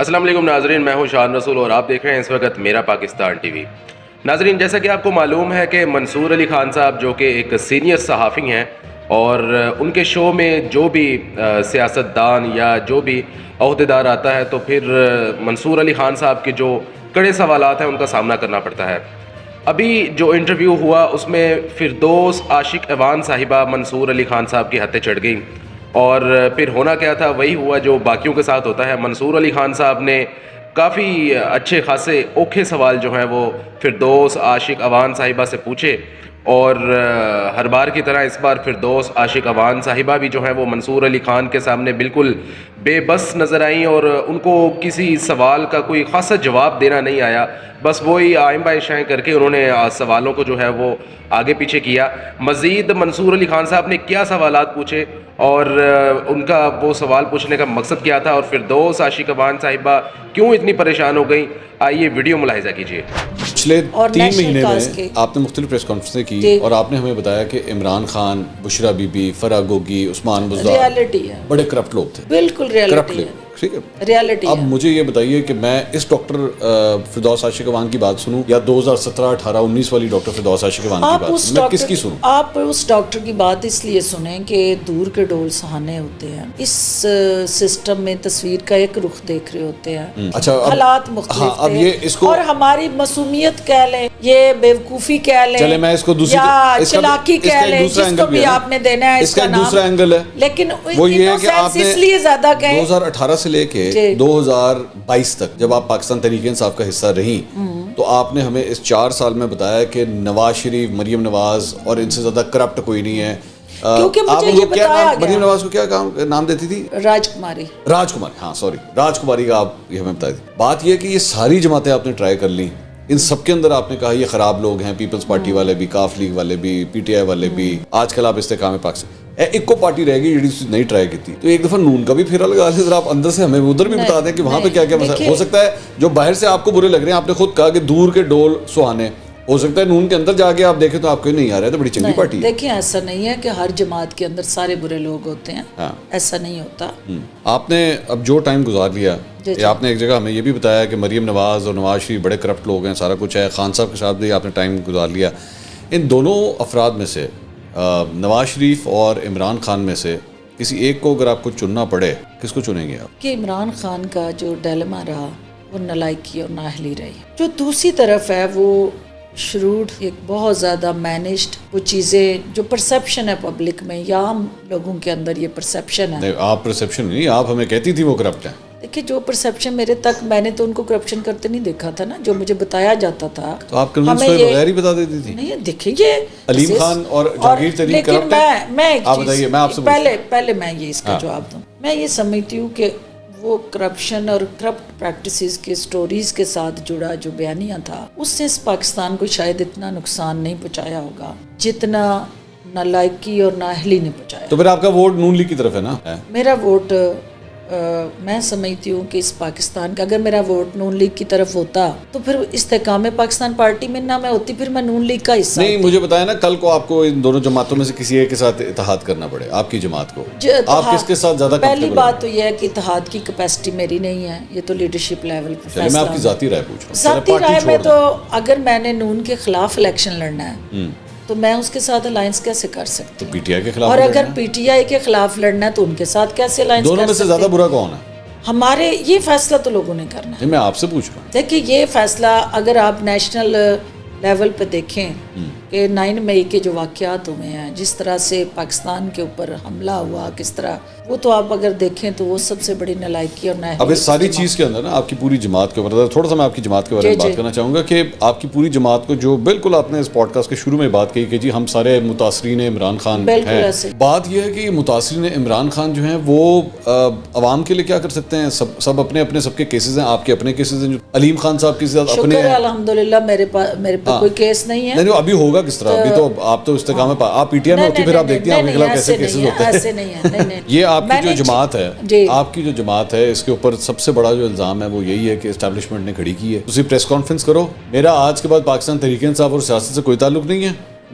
السلام علیکم ناظرین، میں ہوں شان رسول اور آپ دیکھ رہے ہیں اس وقت میرا پاکستان ٹی وی۔ ناظرین، جیسا کہ آپ کو معلوم ہے کہ منصور علی خان صاحب جو کہ ایک سینئر صحافی ہیں اور ان کے شو میں جو بھی سیاستدان یا جو بھی عہدیدار آتا ہے تو پھر منصور علی خان صاحب کے جو کڑے سوالات ہیں ان کا سامنا کرنا پڑتا ہے۔ ابھی جو انٹرویو ہوا اس میں فردوس عاشق ایوان صاحبہ منصور علی خان صاحب کی ہتھیں چڑھ گئیں، اور پھر ہونا کیا تھا وہی ہوا جو باقیوں کے ساتھ ہوتا ہے۔ منصور علی خان صاحب نے کافی اچھے خاصے اوکھے سوال جو ہیں وہ فردوس عاشق ایوان صاحبہ سے پوچھے، اور ہر بار کی طرح اس بار فردوس عاشق ایوان صاحبہ بھی جو ہیں وہ منصور علی خان کے سامنے بالکل بے بس نظر آئیں، اور ان کو کسی سوال کا کوئی خاصا جواب دینا نہیں آیا، بس وہی آئیں بائیں شائیں کر کے انہوں نے سوالوں کو جو ہے وہ آگے پیچھے کیا۔ مزید منصور علی خان صاحب نے کیا سوالات پوچھے اور ان کا وہ سوال پوچھنے کا مقصد کیا تھا، اور فردوس عاشق ایوان صاحبہ کیوں اتنی پریشان ہو گئیں، آئیے ویڈیو ملاحظہ کیجیے۔ پچھلے 3 مہینے میں آپ نے مختلف پریس کانفرنسیں کی اور آپ نے ہمیں بتایا کہ عمران خان، بشرا بی بی، فرح گوگی، عثمان بزدار ریالٹی ہے، بڑے کرپٹ لوگ تھے، بالکل ریالٹی ہے، ٹھیک ہے ریالٹی ہے۔ اب مجھے یہ بتائیے کہ میں اس ڈاکٹر فردوس عاشق ایوان کی بات سنوں یا 2017، 18، 19 والی ڈاکٹر فردوس عاشق ایوان کی بات سنوں، میں کس کی سنوں؟ آپ اس ڈاکٹر کی بات اس لیے سنیں کہ دور کے ڈول سہانے ہوتے ہیں، اس سسٹم میں تصویر کا ایک رخ دیکھ رہے ہوتے ہیں، اچھا حالات مختلف اب یہ اس کو اور ہماری معصومیت کہہ لیں، یہ بیوقوفی کہہ لیں، چلے میں اس کو دوسری یا چلاکی کہہ لیں، جس کو بھی آپ نے دینا ہے اس کا دوسرا اینگل ہے، لیکن وہ یہ ہے کہ آپ نے اس لیے زیادہ کہیں 2018 سے لے کے 2022 تک جب آپ پاکستان تحریک انصاف کا حصہ رہیں تو آپ نے ہمیں اس 4 سال میں بتایا کہ نواز شریف، مریم نواز اور ان سے زیادہ کرپٹ کوئی نہیں ہے۔ کیونکہ مجھے یہ بتایا گیا، مریم نواز کو کیا نام دیتی تھی؟ راج کماری، ہاں سوری، راج کماری کا آپ یہ ہمیں بتائی تھی۔ بات یہ کہ یہ ساری جماعتیں آپ نے ٹرائی کر لیں، ان سب کے اندر آپ نے کہا یہ خراب لوگ ہیں، پیپلز پارٹی والے بھی، کاف لیگ والے بھی، پی ٹی آئی والے بھی، آج کل آپ استحکام پاکستان ایک کو پارٹی رہے گی جڑی نہیں ٹرائی کی تھی، تو ایک دفعہ نون کا بھی پھیرا لگا لیں ذرا، آپ اندر سے ہمیں ادھر بھی بتا دیں کہ وہاں پہ کیا کیا مسئلہ ہو سکتا ہے جو باہر سے آپ کو برے لگ رہے ہیں۔ آپ نے خود کہا کہ دور کے ڈول سہانے، ہو سکتا ہے نون کے اندر جا کے آپ دیکھیں تو آپ کو نہیں آ رہا ہے، تو بڑی چنگی پارٹی ہے۔ دیکھیں ایسا نہیں ہے کہ ہر جماعت کے اندر سارے برے لوگ ہوتے ہیں، ایسا نہیں ہوتا۔ آپ نے اب جو ٹائم گزار لیا، آپ نے ایک جگہ ہمیں یہ بھی بتایا کہ مریم نواز اور نواز شریف بڑے کرپٹ لوگ ہیں، سارا کچھ ہے، خان صاحب کے ساتھ بھی آپ نے ٹائم گزار لیا۔ ان دونوں افراد میں سے نواز شریف اور عمران خان میں سے کسی ایک کو اگر آپ کو چننا پڑے، کس کو چنیں گے آپ؟ کہ عمران خان کا جو ڈیلما رہا وہ نالائکی اور نااہلی رہی، جو دوسری طرف ہے وہ شروڈ، ایک بہت زیادہ مینجڈ، وہ چیزیں جو پرسیپشن ہے پبلک میں یا عام لوگوں کے اندر یہ پرسیپشن ہے۔ آپ پرسیپشن نہیں، آپ ہمیں کہتی تھی وہ کرپٹ ہیں۔ دیکھیں جو پرسیپشن میرے تک، میں نے تو ان کو کرپشن کرتے نہیں دیکھا تھا نا، جو مجھے بتایا جاتا تھا تو آپ کنونس ہوئے بغیر ہی بتا دیتی تھی؟ نہیں، دیکھیں یہ علیم خان اور جہانگیر ترین کرپٹ ہیں۔ آپ بتائیے، میں آپ سے پہلے میں یہ اس کا جواب دوں۔ میں یہ سمجھتی ہوں کہ وہ کرپشن اور کرپٹ پریکٹسز کے سٹوریز کے ساتھ جڑا جو بیانیہ تھا، اس سے اس پاکستان کو شاید اتنا نقصان نہیں پہنچایا ہوگا جتنا نالائکی اور نااہلی نے پہنچایا۔ تو پھر آپ کا ووٹ نون لیگ کی طرف ہے نا؟ میرا ووٹ میں سمجھتی ہوں کہ اس پاکستان کا اگر میرا ووٹ نون لیگ کی طرف ہوتا تو پھر استحکام پاکستان پارٹی میں نہ میں ہوتی، پھر میں نون لیگ کا حصہ نہیں۔ مجھے بتایا نا کل کو آپ کو ان دونوں جماعتوں میں سے کسی ایک کے ساتھ اتحاد کرنا پڑے، آپ کی جماعت کو، آپ کس کے ساتھ زیادہ؟ پہلی بات تو یہ ہے کہ اتحاد کی کیپیسٹی میری نہیں ہے، یہ تو لیڈرشپ لیول پہ فیصلہ۔ میں آپ کی ذاتی رائے پوچھ رہا ہوں۔ ذاتی رائے میں تو اگر میں نے نون کے خلاف الیکشن لڑنا ہے تو میں اس کے ساتھ الائنس کیسے کر سکتی تو پی ٹی آئی کے خلاف، اور اگر پی ٹی آئی کے خلاف لڑنا ہے تو ان کے ساتھ کیسے الائنس کر سکتی؟ دونوں میں سے زیادہ برا کون ہے؟ ہمارے یہ فیصلہ تو لوگوں نے کرنا ہے۔ میں آپ سے پوچھ رہا ہوں۔ دیکھیں یہ فیصلہ اگر آپ نیشنل لیول پہ دیکھیں کہ 9 مئی کے جو واقعات ہوئے ہیں، جس طرح سے پاکستان کے اوپر حملہ ہوا، کس طرح وہ تو آپ اگر دیکھیں تو وہ سب سے بڑی نالائکی اور نااہلی۔ اب اس ساری چیز کے اندر نا آپ کی پوری جماعت کے اوپر تھوڑا سا میں آپ کی جماعت کے بارے میں بات کرنا چاہوں گا کہ آپ کی پوری جماعت کو جو بالکل آپ نے اس پوڈ کاسٹ کے شروع میں بات کی کہ جی ہم سارے متاثرین عمران خان ہیں، بات یہ ہے کہ متاثرین عمران خان جو ہیں وہ عوام کے لیے کیا کر سکتے ہیں؟ سب اپنے اپنے سب کے کیسز ہیں، آپ کے اپنے کیسز ہیں، جو علیم خان صاحب کے ساتھ اپنے ہیں۔ الحمدللہ میرے پہ کوئی کیس نہیں ہے۔ نہیں ابھی ہوگا کس طرح؟ ابھی تو آپ تو استحکام میں آپ پی ٹی آئی میں ہوتی، پھر آپ دیکھتی ہیں آپ کے خلاف کیسے کیسز ہوتے ہیں۔ ایسے نہیں ہے۔ یہ آپ کی جو جماعت ہے، آپ کی جو جماعت ہے، اس کے اوپر سب سے بڑا جو الزام ہے وہ یہی ہے کہ اسٹیبلشمنٹ نے کھڑی کی ہے۔ تسی پریس کانفرنس کرو، میرا آج کے بعد پاکستان تحریک انصاف اور سیاست سے کوئی تعلق نہیں ہے،